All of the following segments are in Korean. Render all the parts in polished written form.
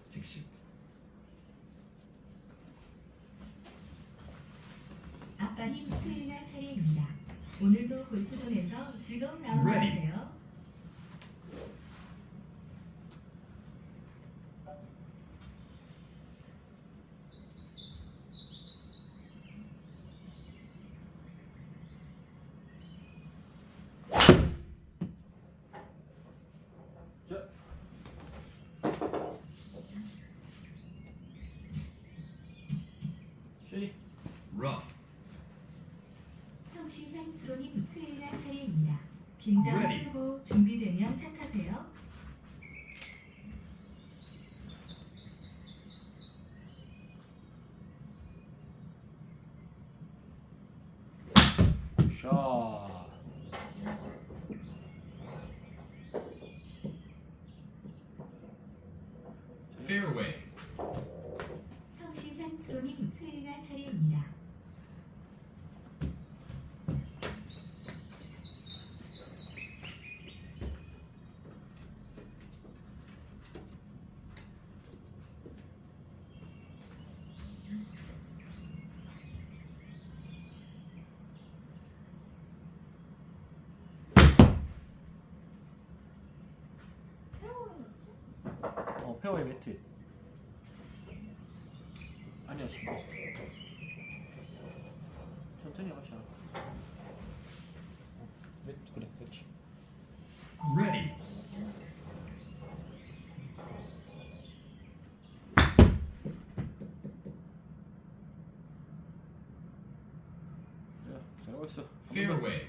즉시. 아빠님 수요일날 차례입니다. 오늘도 골프존에서 즐거운 라운드 Ready. 하세요. Rough. 성신환 프로님 수요일날 차례입니다. 긴장 Ready. 풀고 준비되면 샷 하세요. 샷. Fairway. 성신환 프로님 수요일날 차례입니다. 페어웨이 매트. 아니었습니다. 천천히 하자. 매트 그래, 그렇지. Ready. 자, 잘하고 있어. Fairway.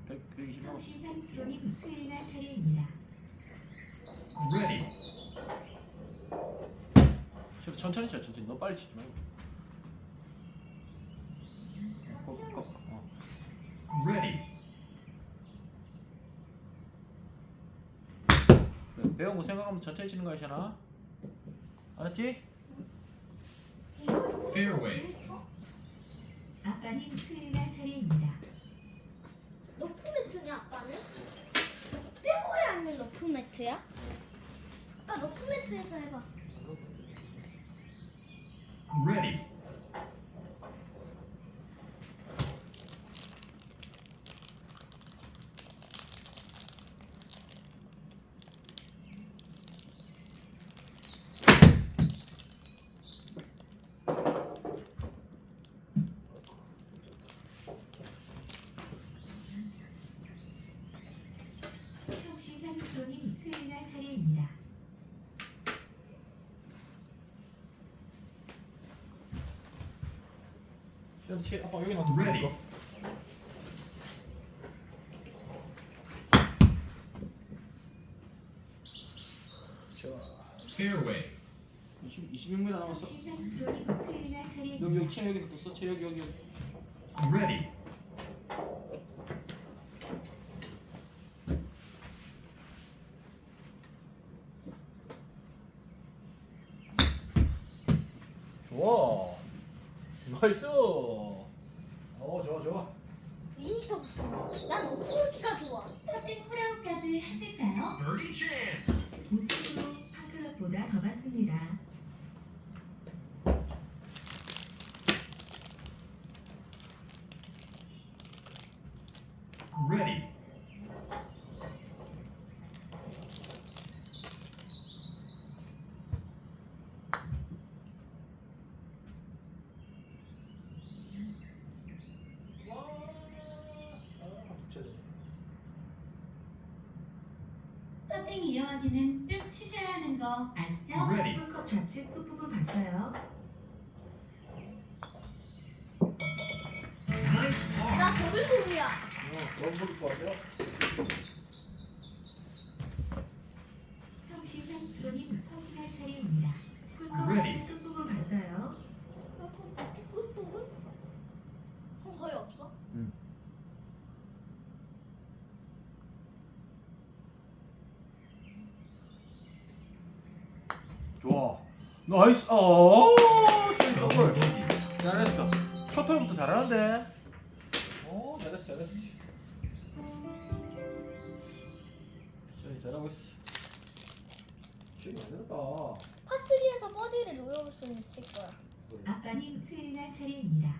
120 나왔어. 성신환 프로님 수요일날 차례입니다. Ready. 천천히 쳐, 천천히. 너 빨리 치지 말고. 꼭. Ready. 그래, 배운 거 생각하면 천천히 치는 거야, 샤나. 알았지? Fairway. 아빠님 수요일날 차례입니다. 너프 매트냐 아빠는? 페어웨이 아니면 너프 매트야? 아빠 너프 매트에서 해봐. Ready. 성신환 프로님 수요일날 차례입니다. 샤나 치. 아빠 여기 놔둬. Ready. 자, Fairway. 26m 남았어. 성신환 프로님 수요일날 여기 차례입니다. 치 여기 놔뒀어. 치 여기. Ready. 좋아. 나이스. 좋아. 2m부터. 난 오프로치가 좋아. 퍼팅 홀아웃까지 하실까요? Birdie chance. 우측으로 팝클럽보다 더 받습니다. Ready. 퍼팅 이어가기는 쭉 치셔야 하는 거 아시죠? Ready. 홀컵 좌측 끝부분 봤어요. Nice par. 나 더블공이야. 너무 부를 것 같아요. 성신환 프로님 퍼팅할 차례입니다. 홀컵 Ready. 좌측 끝부분 봤어요. 끝부분? 거의 없어. 좋아. 나이스. 더블. Bogey. 잘했어. 첫 홀부터 잘하는데. 잘했어. 잘하고 있어. 시원이 안 들었다. 파3에서 버디를 노려볼 수 있을 거야. 아빠님 수행할 차례입니다.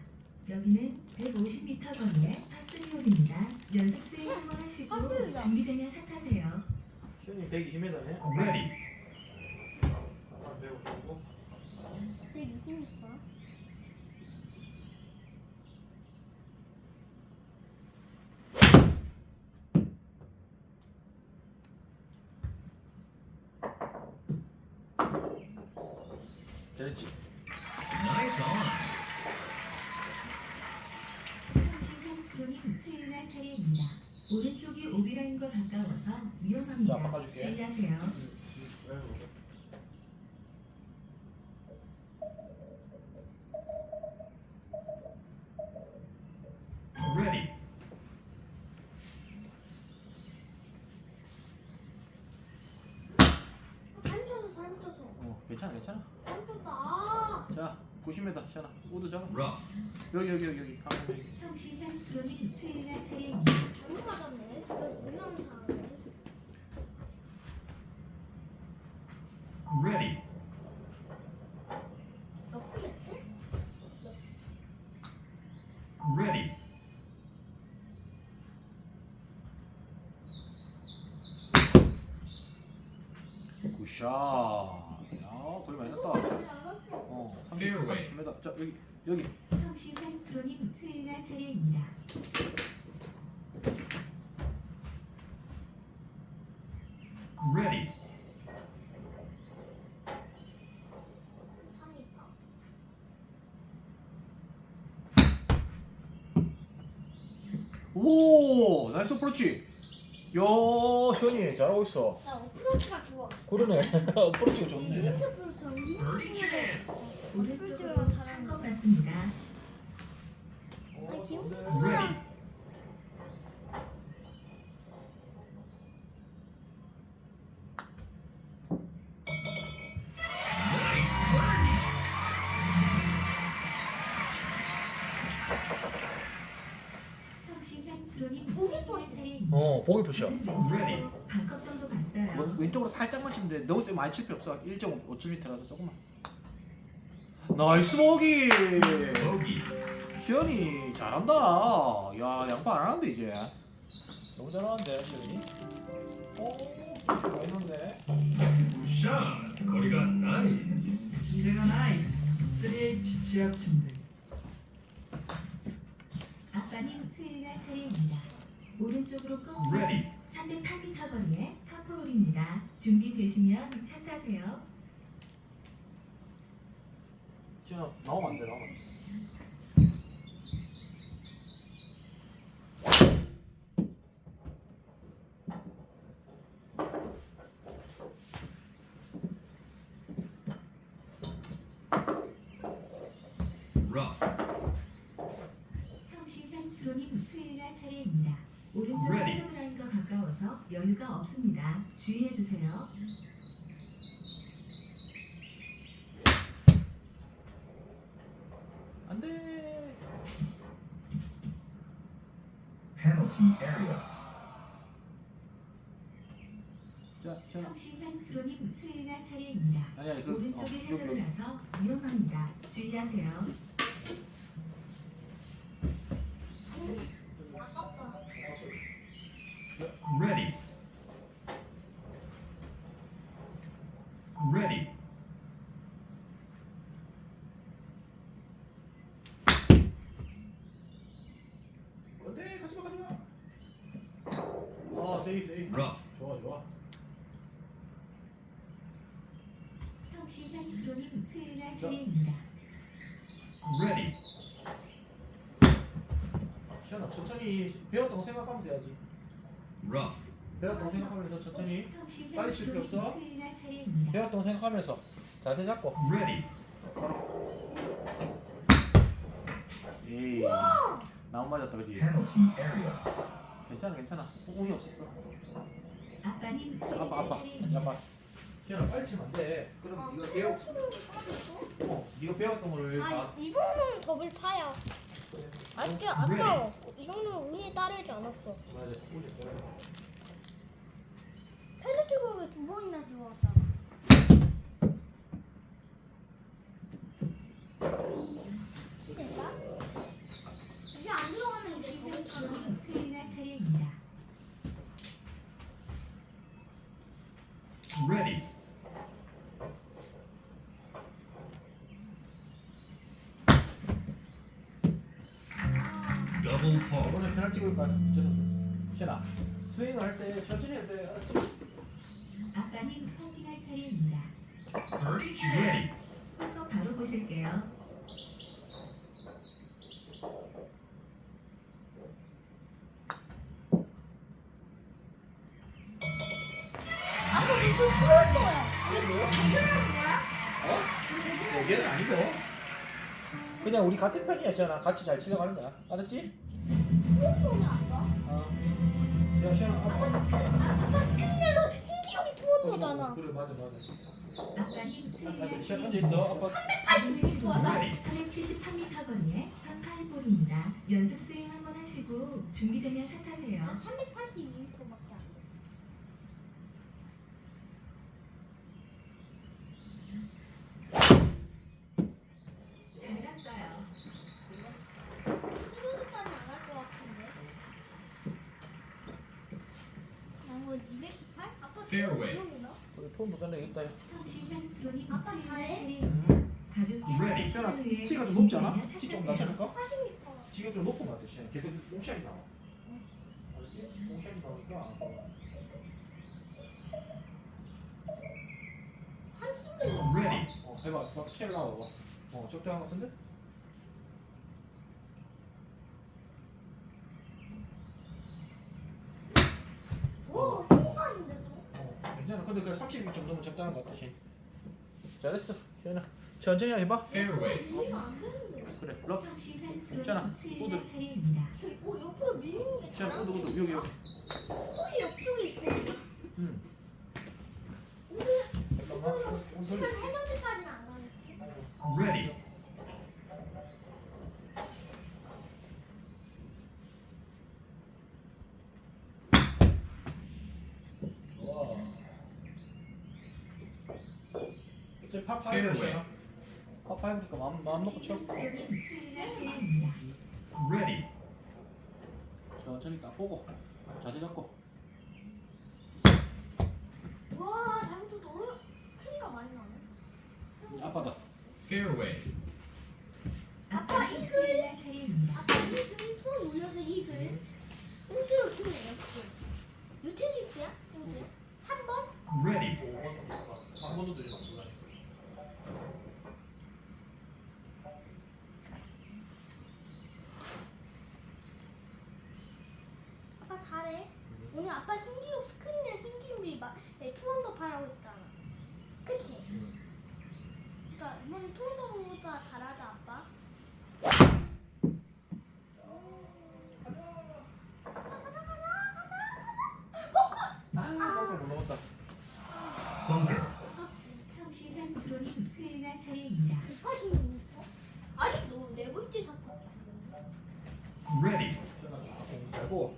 여기는 150m 거리의 파스리홀입니다. 연속 스윙 한번 하시고 파스리홀이야. 준비되면 샷하세요. 시원이 120m네. Ready. 한 155. 120m. 잘했지. Nice on. 성신한 프로님 수행할 차례입니다. 오른쪽이 오비라인과 가까워서 위험합니다. 자, 바꿔줄게. 주의하세요. Ready. 잘못 쳤어. 괜찮아 괜찮아. 잘못 쳤다. 자 90m 시원아. 우드 잡아. Rough. 여기. 방금 여기. 성신한 프로님 수행할 차례입니다. 잘못 맞았네. 이거 유명한 사람이네. Ready. 러프겠지? Ready. 굿샷. 야 거리 많이 났다. 알았어. 33m. 자 여기. 성신한 프로님 수행할 차례입니다. Ready. 3m. 오 나이스 어프로치. 야 시원이 잘하고 있어. 나 어프로치가 좋아. 그러네. 어프로치가 좋네. 이렇게 어프로치는 Birdie chance. 오른쪽으로 한것 같습니다. 아니, 기분 Ready. Nice birdie. 성신한 프로님 목이 수행할 차례입니다. 보기 푸셔. Ready. 반컵 정도 봤어요. 왼쪽으로 살짝만 치면 돼. 너무 세 많이 칠 필요 없어. 1.57m라서 조금만. 나이스 보기. Bogey. 시연이 잘한다. 야 양파 안 하는데 이제. 너무 잘하는데 시연이. 잘했는데. Shot. 거리가 nice. 침대가 나이스. 3H 지압 침대. 아빠님 수행할 차례입니다. 오른쪽으로 꺾고 Ready. 308m 거리의 파포홀입니다. 준비되시면 샷 하세요. 시연아 나오면 안 돼. 나오면 안 돼. Rough. 성신한 프로님 수행할 차례입니다. 오른쪽 Ready. 해저드 라인과 가까워서 여유가 없습니다. 주의해 주세요. 안 돼. Penalty area. 자 시연아. 성신한 프로님 수행할 차례입니다. 아니야 오른쪽이 여기. 해저드라서 위험합니다. 주의하세요. 아깝다. Ready. Ready. 안돼 가지마. 세이프. Rough. 좋아. 성신한 프로님 수행할 차례입니다. Ready. 시연아 천천히 배웠던 거 생각하면서 해야지. Rough. 배웠던 거 생각하면서 천천히. 성신한 빨리 칠 필요 프로님 없어. 수행할 차례입니다. 배웠던 거 생각하면서 자세 잡고. Ready. 에이. 나무 맞았다 그지? Penalty area. 괜찮아. 운이 없었어. 아빠님 자, 수행할 아빠. 차례입니다. 아빠. 시연아 빨리 치면 안 돼. 그럼 네가 네가 배웠던 거를 다. 아, 이 정도는 더블 파야. 아까 이 정도는 운이 따르지 않았어. 맞아. 페널티 구역에 2번이나 들어왔다. 프로님 수행할 차례입니다. Ready. Double par. 오늘 페널티 골까? 시현아 스윙을 할 때 천천히 해야 돼. 알았지? 아빠님 퍼팅할 차례입니다. Ready. 또 바로 보실게요. 아빠 무슨 추울 거야? 이거 해결하는 거야? 어? 얘는 아니고. 그냥 우리 같은 편이야 시현아. 같이 잘 치러가는 거야. 알았지? 추울 거네 아빠. 어. 야 시현아 아빠 스크린에서 신기록이 투원도잖아. 그래 맞아 맞아. 아빠님 수행할 시현 앉아 차례입니다. 있어. 아빠 380 좋아하다. Ready. 473m 거리의 파5볼입니다. 연습 스윙 한번 하시고 준비되면 샷하세요. 382m밖에 안 돼. 잘 갔어요. 해저드까지 안갈 것 같은데. 양호 218? 아빠 Fairway. 이거구나. 우리 톤 도전해야겠다. 야. 성실한 프로님 아빠 수행할 잘해? 차례입니다. 가볍게 Ready. 시현아 스윙을 위해 티가 좀 높지 않아? 준비되면 티 좀 샷하세요. 낮춰줄까? 80m. 지금 좀 높은 것 같아 시현아. 계속 뽕샷이 나와. 알았지? 뽕샷이 나오니까. 30m. Ready. 해봐. 막 피해 나와봐. 적당한 것 같은데? 오, 통과인데 또. 괜찮아. 근데 그래 30 정도면 적당한 것 같아 시. 잘했어 시현아. 천천히 해봐. Fairway. 밀리면 안 되는데. 그래. 러프. 성실한 시현아, 프로님 수행할 우드. 차례입니다. 오, 옆으로 밀리는 게 시현아 잘하는 우드 여기. 손이 옆쪽에 있으니까. 응. 오늘 잠깐만. 조금 그럼 돌려. 해저드까지는 안 가겠지. Ready. 와. 이제 파5 Fairway. 시현아. 파5니까 마음 먹고 쳐. 프로님 수행할 차례입니다. Ready. 천천히 딱 보고 자세 잡고. 와, 잘못해도 너무 크기가 많이 나네. 아빠다. Fairway. 아빠 아빠님 이글. 수행할 차례입니다. 아빠 이글 투어 올려서 이글. 우드로 주네, 역시. 유틸리티야? 우드. 3번? Ready. 한 번도 들리지 마. 아빠 잘해. 오늘 아빠 신기록 스크린에 신기록이 막 투원더파라고 했잖아. 그치? 그러니까 이번에 투원더보다 잘하자 아빠. 깜짝 놀랐다. Bunker. 성실한 프로님 수행할 차례입니다. 186m? 아직도 네 번째 샷밖에 안 됐는데. Ready. 공 잘고.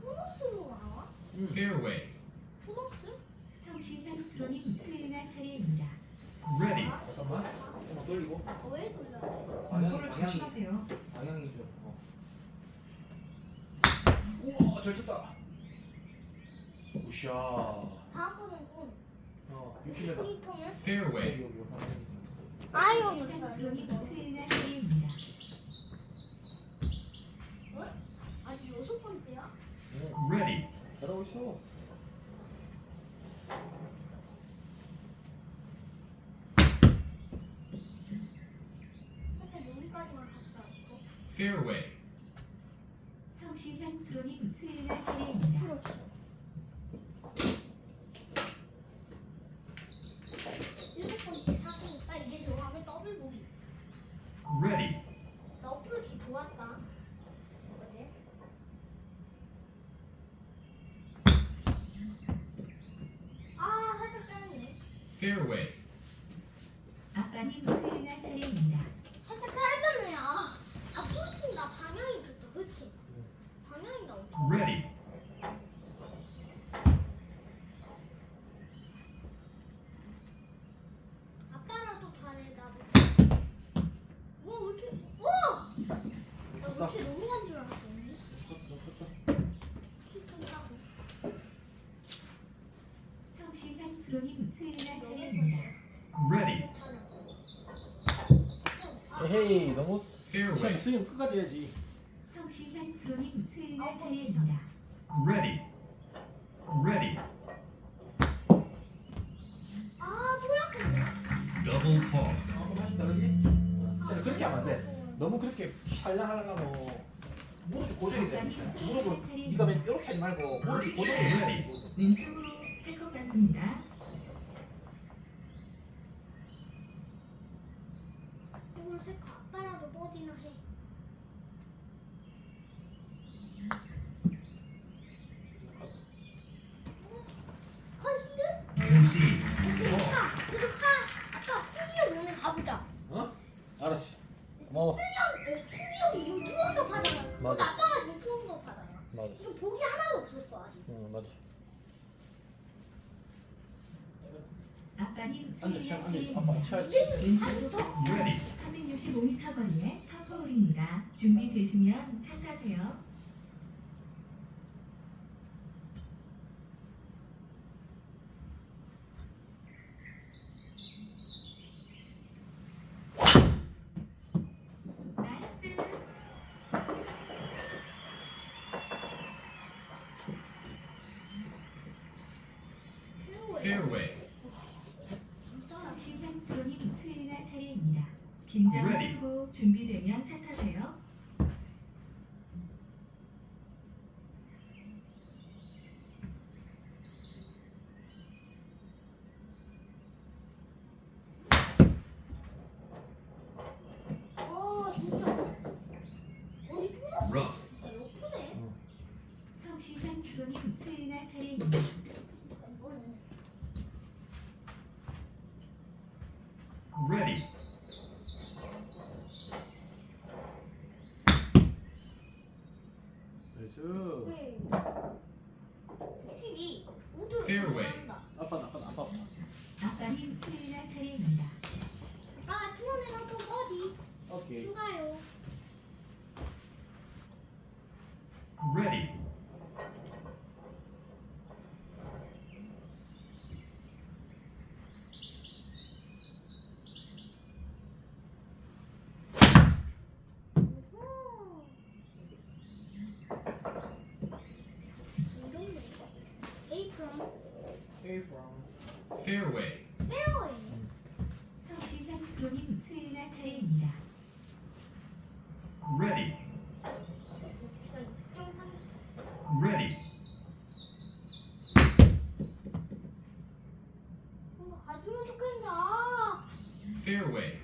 보너스로 나와? Fairway. 보너스? 성실한 프로님 수행할 차례입니다. Ready. 잠깐만. 한번 돌리고. 왜 돌려야 돼? 공포를 조심하세요. 방향이 좀. 우와 잘 쳤다. 우샤. 다음번엔 좀 60m. 200m면? Fairway. 여기 아이언을 성실한 프로님 써야 돼. 수행할 차례입니다. 아직 6번째야? Ready. 잘하고 있어. 살짝 여기까지만 갔다 왔고. Fairway. 성실한 프로님 수행할 차례입니다. 그렇지. 7번째 사기니까 이제 들어가면 더블 보기. Ready. 나 어프로치 좋았다. 어제? 아, 살짝 짧네. Fairway. 아빠님 수행할 차례입니다. 살짝 짧았네. 아프로치 나 방향이 좋다. 그치? 방향이 나 엄청. Ready. 컸다. 이렇게 넘어간 줄 알았더니 컸다. 키좀 하고. 성실한 프로님 수혜나 차례입니다. Ready. 에헤이 너무 Fairway. 스윙 끝까지 해야지. 성실한 프로님 수혜나 차례입니다. Ready. Ready. 아 뭐야? Double par. 맛이 다르지? 그렇게 하면 안 돼. 너무 그렇게 샬랑하려고 무릎이 고정이 돼. 무릎을 네가 맨 이렇게 하지 말고 무릎이 고정이 돼. 왼쪽으로 세컨 같습니다. 이걸 색깔 아빠라도 버디나 해. 컨시드? Concede. 그래도 아빠 신기록 오늘 가보자. 어? 알았어. 고마워. 신기록이 지금 투원도 파잖아. 근데 맞아. 아빠가 지금 투원도 파잖아. 맞아. 지금 복이 하나도 없었어 아직. 응 맞아. 아빠님 앉아 수혜나 시작 앉아. 차례입니다. 아빠 쳐야지. 왼쪽으로 Ready. 365m 거리의 파포홀입니다. 준비되시면 차 타세요. 나이스. Fairway. 성실한 프로님 수혜나 차례입니다. 긴장 Ready. 풀고 준비되면 차 타세요. 진짜. 어디 뚫었어? Rough. 진짜 예쁘네. 성실한 프로님 수혜나 차례입니다. 이거는. Ready. 나이스. 왜? 확실히 우드 Fairway. 잘한다. 아빠부터. 아빠님 수혜나 차례입니다. 아빠 투원이랑 또 버디 오케이. 추가요. Ready. 오호. 이동네. 에이프럼 Hey from. Fairway. 페어웨이. 성실한 프로님 수혜나 차례입니다. Ready. 제가 6.3. Ready. 뭔가 가지면 좋겠는데 아. Fairway.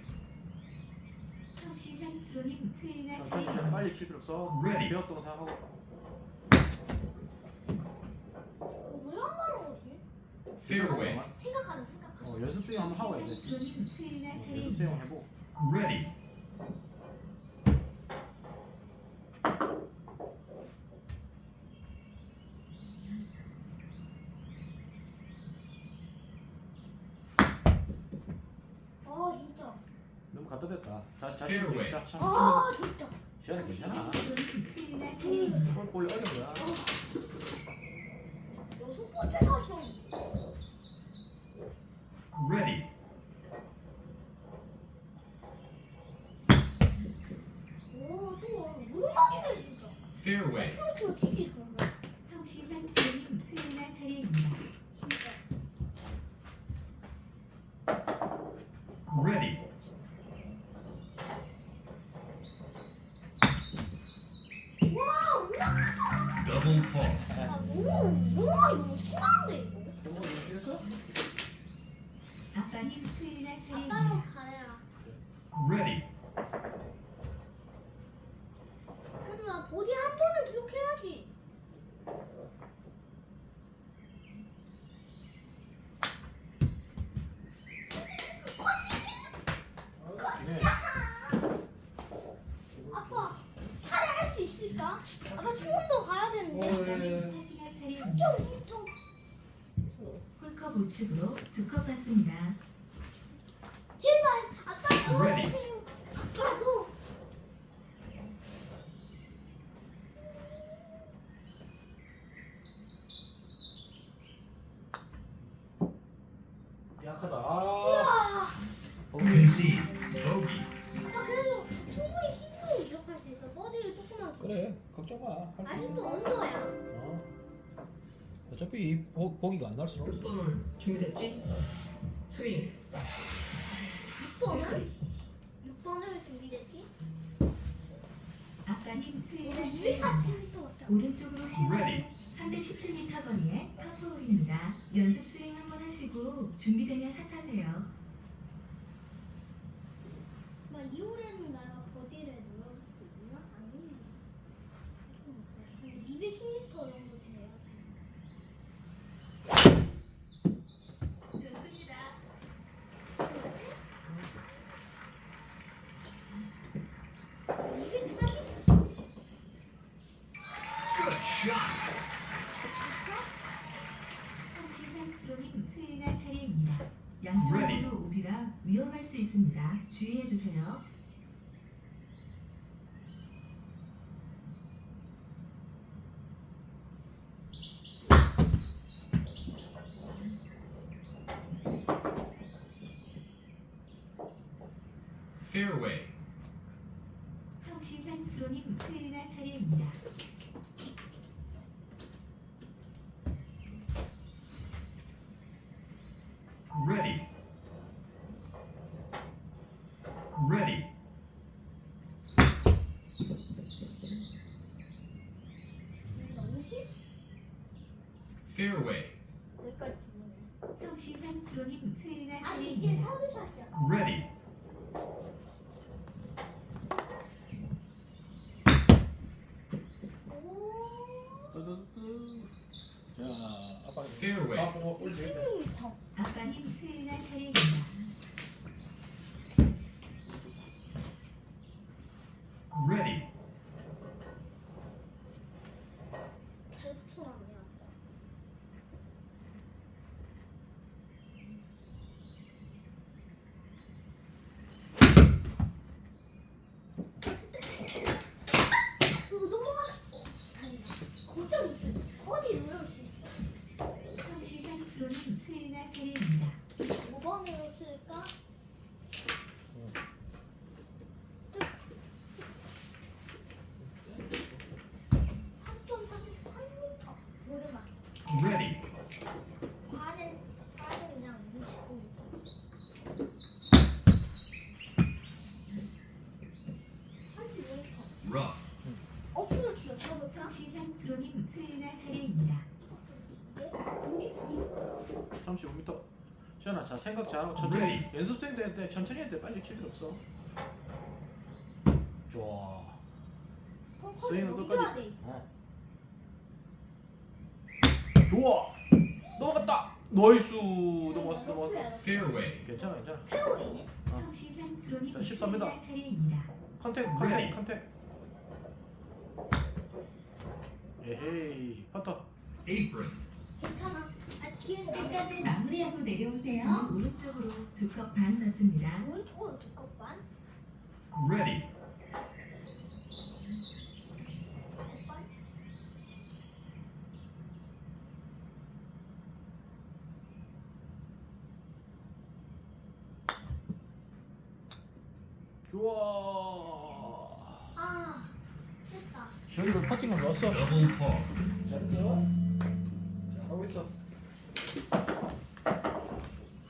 성실한 프로님 수혜나 천천히 차례입니다. 빨리 칠 필요 없어. Ready. 배웠던 거 생각하고. 왜안 말하지? Fairway. 생각하자. 연습 스윙 한번 하고 해야 돼. 프로님 수혜나 연습 차례입니다. 스윙 해보고. Ready. 아 진짜. 너무 갖다 댔다. 자신 Fairway. 있게. 자, 샷 아 진짜. 시간이 괜찮아. 프로님 수혜나 차례입니다. 볼 원래 어려운 거야. 6번째 사성. Ready. 오또 오르막이네 진짜. Fairway. 이렇게 어떻게 그런 거야? 성실한 프로님 수혜나 차례입니다. 진짜. Ready. 와 오르막. Double par. 아 너무 오르막이 너무 심한데 이거. 너무 연습했어? 아빠님 수혜나 차례입니다. 아빠는 잘해라. Ready. 그래도 나 보디 한 번은 기록해야지. 네. 아빠 팔에 할 수 있을까? 아빠 투혼도 가야 되는데. 파티나 차례입니다. 3.5m. 홀컵 우측으로 두 컵 받습니다. 제발 아빠 Ready. 도와주세요. 아빠 너. 걱정 마. 할 수 아직도 있어. 언더야. 어. 어차피 이 보기가 안 날 수는 없어. 6번홀 준비됐지? 스윙 6번은? 6번은 준비됐지? 앞가님 수행할 240m 차례입니다. 같아. 오른쪽으로 Ready. 휘어서 317m 거리의 파포홀입니다. 연습 스윙 한번 하시고 준비되면 샷하세요. 막 2홀에는 내가 버디를 눌러볼 수 있나? 아니. 210m 정도 돼야 좋습니다. 돼. 240? Good shot. 성실한 프로님 수행할 차례입니다. 양쪽 Ready. 모두 오비라 위험할 수 있습니다. 주의해 주세요. Fairway. 성실한 프로님 수행할 차례입니다. Ready. Ready. 너무 쉽? Fairway. 여기까지 주네. 성실한 프로님 수행할 아니 이게 차례입니다. 서드샷이야. Ready. 오. 뜨뜨뜨. 자, 아빠 Fairway. 아, 올려. 16m. 앞가님 수행할 차례입니다. Ready. 잘 붙여놨네 아빠. 이거 넘어가. 다행이다. 걱정 없어. 어디 누를 수 있어. 성실한 프로님 수행할 차례입니다. 5번으로 쓸까? 모르마. Ready. 과는 그냥 69m. 35m. Rough. 어플을 기억해볼까? 성실한 프로님 수행할 차례입니다. 예? 59m. 35m. 시원아, 자 생각 잘하고 천천히. Ready. 연습생 때 천천히 해도 돼. 빨리 칠 필요 없어. 좋아. 스윙은 펑커는 넘겨야 끝까지. 돼. 어. 좋아. 넘어갔다. 나이스. 넘어갔어. Fairway. 괜찮아, 괜찮아. 페어웨이네. 어. 성실한 프로님 자, 13m. 수행할 차례입니다. 컨택, 컨택. 에헤이, 퍼터. Apron. 괜찮아. 아 기회는 끝까지 마무리하고 내려오세요. 저는 오른쪽으로 2컵 반 넣습니다. 오른쪽으로 두 컵반. Ready. 좋아. 아 됐다. 시원이도 퍼팅을 넣었어. Double par. 잘했어. 잘하고 있어.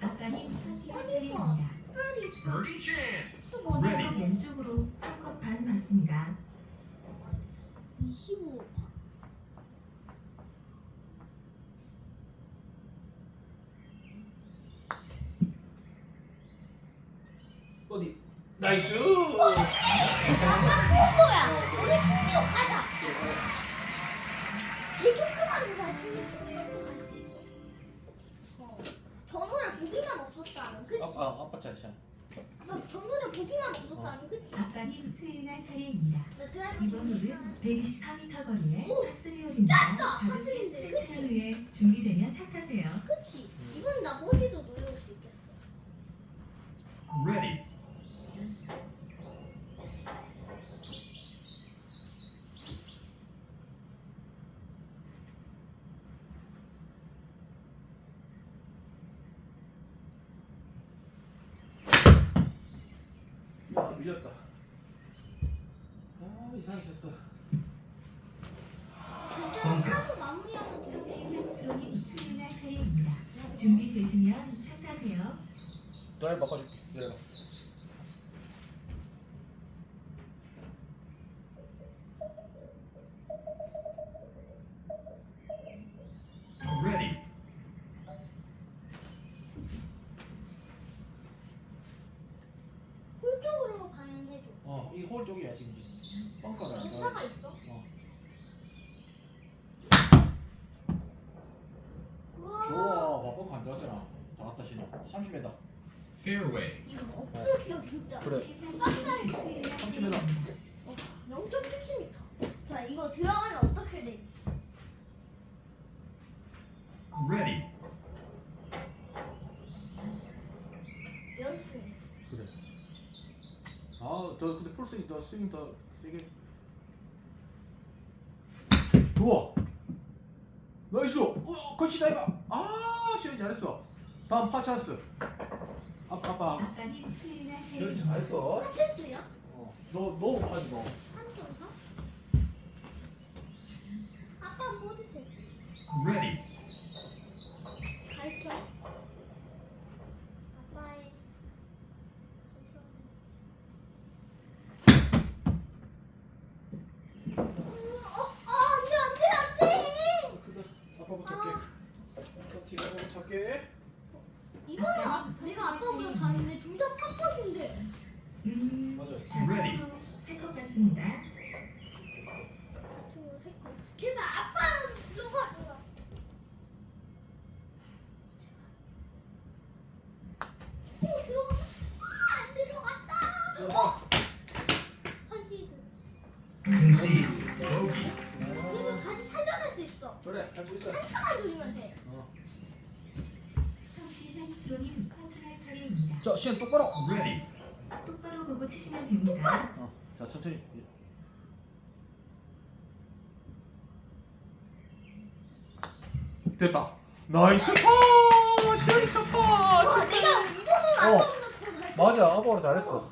아까님 파티할 차례입니다. 빨리 Birdie chance. 또 뭐냐? Ready. 왼쪽으로 1컵 반 받습니다. 25. 어디? 나이스. 아빠 좋은 거야. 우리 승리로 가자. 이 조그만 거지. 승리로 갈수 있어. 번호를 보기만 없었다면, 그치? 아빠 잘했어. 아빠 번호를 보기만 없었다면, 그치? 아까님 수행할 차례입니다. 나 드라이브 이번 홀은 124m 거리의 오! 파3홀입니다. 짧다! 가볍게 파3인데, 스트레칭한 그치? 후에 준비되면 샷하세요. 그치? 이번 나 버디도 노려올 수 있겠어. Ready. 밀렸다. 아, 이상해졌어. 준비되시면 차 타세요. 드라이브 바꿔줄게. 내려가. Ready. 홀 쪽으로 방향해줘. 이 홀 쪽이야 지금. 벙커를 안 경사가 가. 있어? 우와. 좋아. 벙커 안 들어갔잖아. 다 갔다 신어. 30m. Fairway. 이거 어프로치가 진짜. 그래. 30m. 0.7m. 자, 이거 들어가면 어떻게 될지. Ready. 연습. 그래. 더 근데 풀스윙 더 스윙 더 세게. 좋아. 나이스. 컷이다 이거. 시현 잘했어. 다음 파 찬스. 아빠. 아빠님 수요일날 시현 차례입니다. 잘했어. 사체스야? 너 너무 파지 너. 3.4? 아빠 모두 체스. Ready. 다 했어? 아빠의 안돼. 크다. 아빠부터 할게. 커팅하고 찾게. 이번에 내가 아빠보다 잘했는데 둘 다 탑컷인데. 맞아요. 자, Ready. 친구 세컵 같습니다. 저쪽으로 세 컷. 제발 아빠는 들어가줘라. 들어가. 안 들어갔다. 들어가. 컨시드. Concede. Bogey. 그래도 다시 살려낼 수 있어. 그래 할 수 있어. 한타만 돌리면 돼. 성실한 프로님 컨트롤 차례입니다. 자 시현 똑바로. Ready. 똑바로 보고 치시면 됩니다. 자 천천히. 됐다. 나이스 파. 시현이 파. 와, 내가 이번으로 아빠보다 더 잘. 맞아 아빠로 잘했어.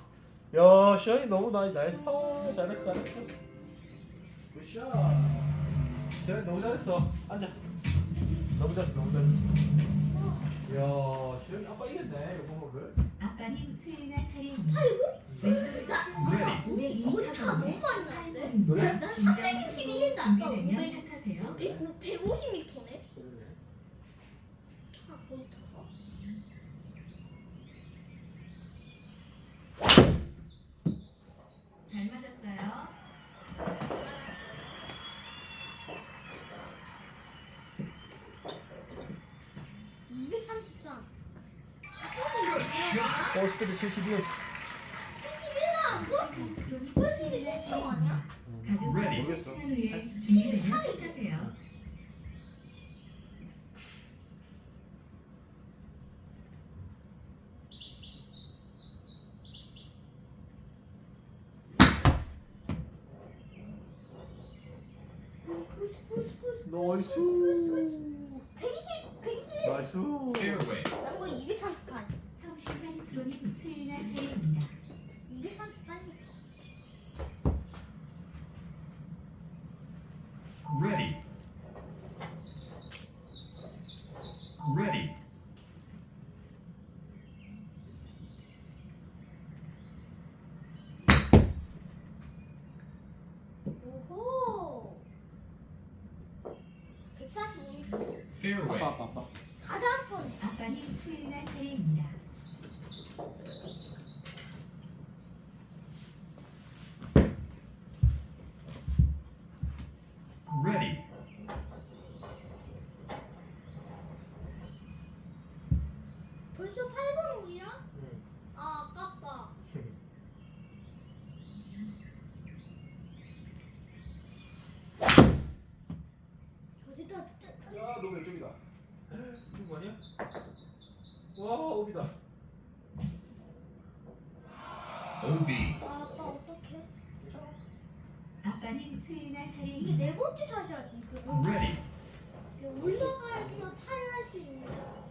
야 시현이 너무 나이스 파. 잘했어. 굿샷. 시현이 너무 잘했어. 앉아. 너무 잘했어. 야 시현이 아빠 이겼네 이거 번호를. 아빠님 수요일날 차례입니다. 아이고. 왼쪽에 Ready. 502m 거리가 너무 거리에 많이 나는데? 파이브입니다. 그래? 난 긴장 321인데 후 아빠 준비되면 500. 차 타세요. 150m네? 아, 거기 들어가. 잘 맞았어요. 스피드 71. 71 나왔어? 프로님 훨씬 수요일날 실수 아니야? 차례입니다. 가볍게 Ready. 스치는 후에 준비되면 차 타세요. 나이스. 120. 나이스. Fairway. 난 거의 238. 성실한 프로님 수요일날 차례입니다. 238m. Ready. Ready. 오호. 145m. Fairway. 아빠. 다 닿을 뻔해. 아빠님 수요일날 차례입니다. Ready. 벌써 8번 홀이야? 아, 아깝다. 됐다. 야, 너 왼쪽이다. 이거 아니야? 와, 오비다. OB. 아, 아빠 어떡해? 괜찮아? 아빠님 수요일날 이게 차례입니다. 네 번째 샷이야, 지금. Ready. 이게 올라가야지만 팔을 할 수 있는 거야.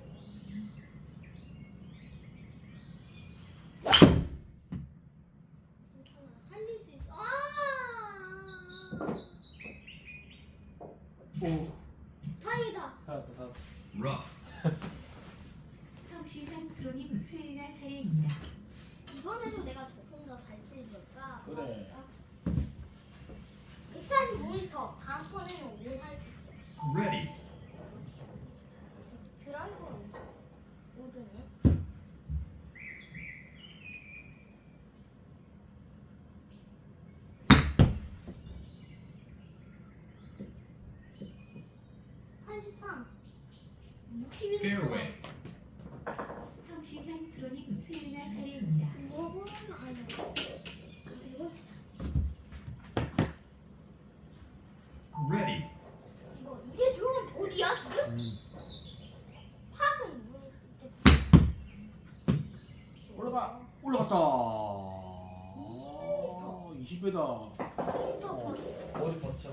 괜찮아, 살릴 수 있어. 오. 다행이다. 살았다. Rough. 더. 다음번에는 5 할 수 있어. Ready. 드라이버는 5등에. Fairway. 성시현 프로님 수요일날 차례입니다. 뭐 보면 아니야. 이거 Ready. 이게 들어오면 어디야 지금? 파는 뭐 올라갔다. 20배다. 어디 봤자.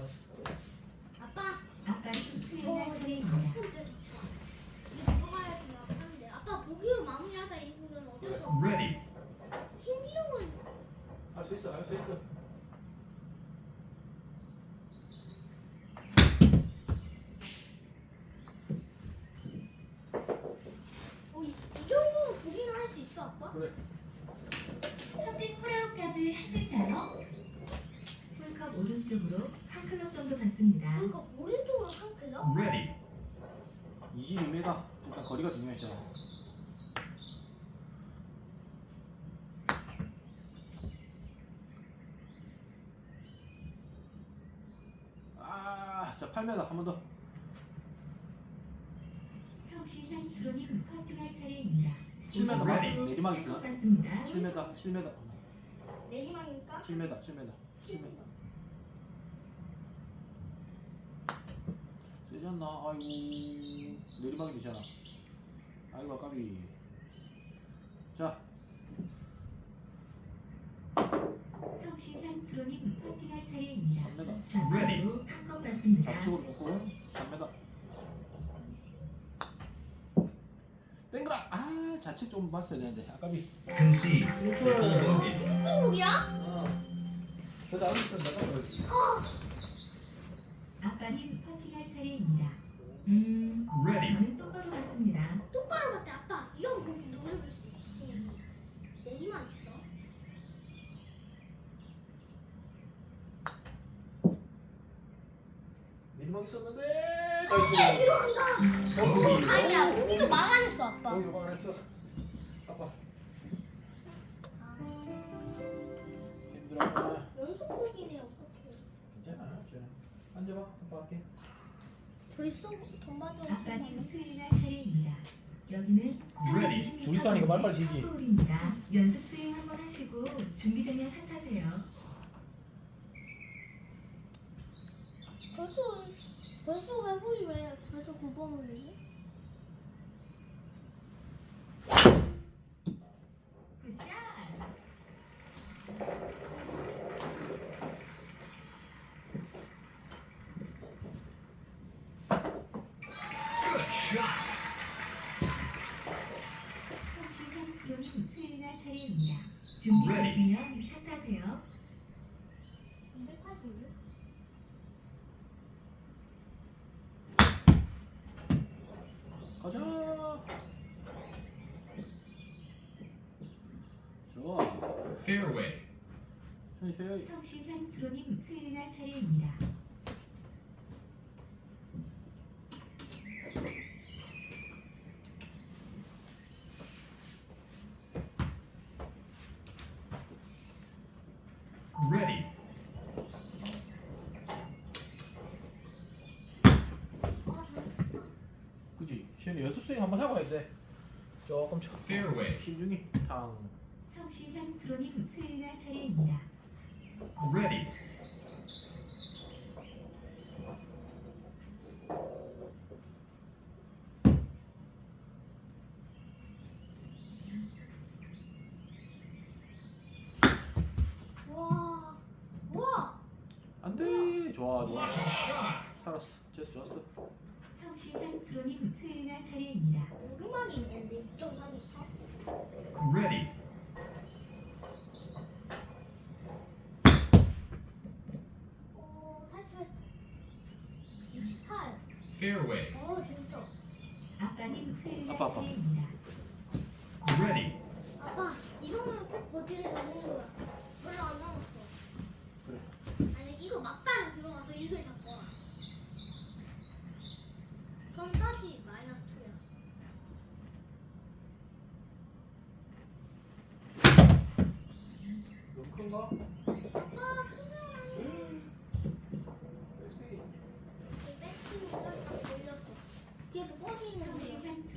아빠. 아빠님 수요일날 차례입니다. 이거 들어가야지 하는데 아빠 보기로 마무리하자 이거는 어쩔 수 없어. Ready. 신기록은 할 수 있어, 할 수 있어. 이 정도는 보기는 할 수 있어 아빠? 그래. 협定홀아웃까지 하실까요? 홀컵 오른쪽으로 한 클럽 정도 갔습니다. 그러니까 오른쪽으로 한 클럽? Ready. 22m. 일단 거리가 중요하죠. 자 8m 한 번 더. 성시현 프로님 퍼팅할 차례입니다. 7m Ready. 내리막 있어. 같습니다. 7m. 내리막이니까 7m. 세지 않나? 아이고 내리막이 되잖아. 아이고 아까비. 자 성시현 프로님 퍼팅할 차례입니다. 3m. 좌측으로 한 컵 갔습니다. 좌측으로 줬고 3m. 땡그라. 좌측 좀 봤어야 되는데 아까비. Concede. Triple bogey. 신기록이야? 그래도 안 했어 내가 그러지. 아빠님 퍼팅할 차례입니다. Ready. 저는 똑바로 갔습니다. 똑바로 봤대 아빠. 이런 보기 노려볼 수 있어. 내리막 있어. 내리막 있었는데. 네, 들어간다. 다행이야. 보기도 막아냈어 아빠. 거기 막았어. 아빠 힘들어. 연속 보기네 어떡해. 괜찮아. 앉아봐. 아빠 할게. 벌써 돈 받아. 아빠님 수요일날 차례입니다. 여기는 Ready. 320m 둘이서 하니까 말빨 지지. 홀입니다. 연습 스윙 한번 하시고 준비되면 샷하세요. 벌써 왜 홀이 왜 벌써 9번 홀이지? 굿샷! Good shot. 성시현 프로님 수요일날 차례입니다. 준비되시면 샷하세요. 286? 가자. 좋아. Fairway. 현이 세요. 성시현 프로님 수요일날 차례입니다. Ready. 그지? 현이 연습 스윙 한번 해봐야 돼. 조금 Fairway. 신중히 탕. 성시현 프로님 수요일날 차례입니다. Ready. 와. 안돼. 좋아. Lucky shot. 살았어. 제스 좋았어. 성시현 프로님 수요일날 차례입니다. 오르막이 있는데 2.4m? Ready. 탈출했어. 28. Fairway. 진짜. 아빠님 수요일날 아빠. 차례입니다. Ready. 아빠, 이거는 꼭 버디를 잡는 거야. 별로 안 남았어. 그래. 아니, 이거 막바로 들어가서 이걸 잡고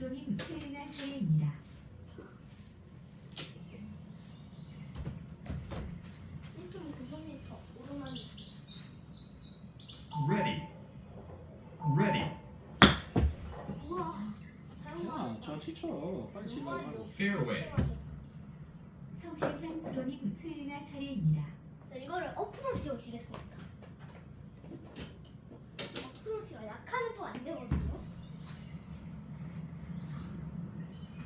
프로님 수행할 차례입니다. 좀 900m 오르막이. Ready. Ready. 우와. 야, 천천히 쳐. 빨리 치려고 하고. Fairway. 성신환 프로님 수행할 차례입니다. 네, 이거를 어프로치로 치겠습니다. 어프로치가 약하면 또 안 되거든요.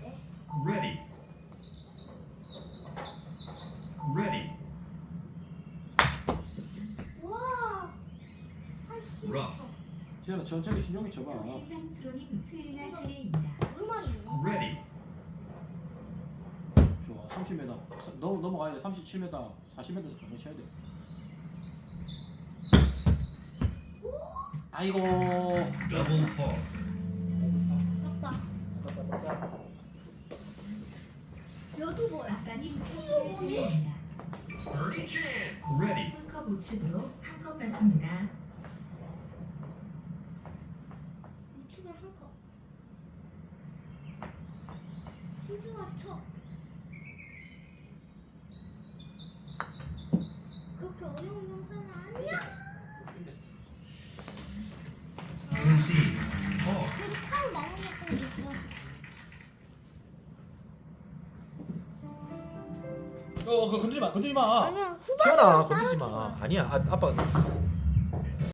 네. Ready. Ready. 우와. Rough. 지현아 천천히 신중히 쳐봐. 성신환 프로님 수행할 차례입니다. 오르막이 있네. Ready. 좋아. 30m. 넘어가야 돼. 37m, 40m에서 가끔 쳐야 돼. 아이고. Double hog. 맞다. 여도 뭐야? 아빠님 수행할 차례입니다. Birdie chance. Ready. 홀컵 우측으로 한 컵 받습니다. 우측을 한 컵. 신중하게 쳐. 그렇게 어려운 영상은 아니야. Concede. Hog. 그래도 팔을 막아놨으면 됐어. 그거 건드리지 마. 건드리지 마. 아니야. 지현아 후반으로 건드리지 따라줘. 마. 아니야. 아빠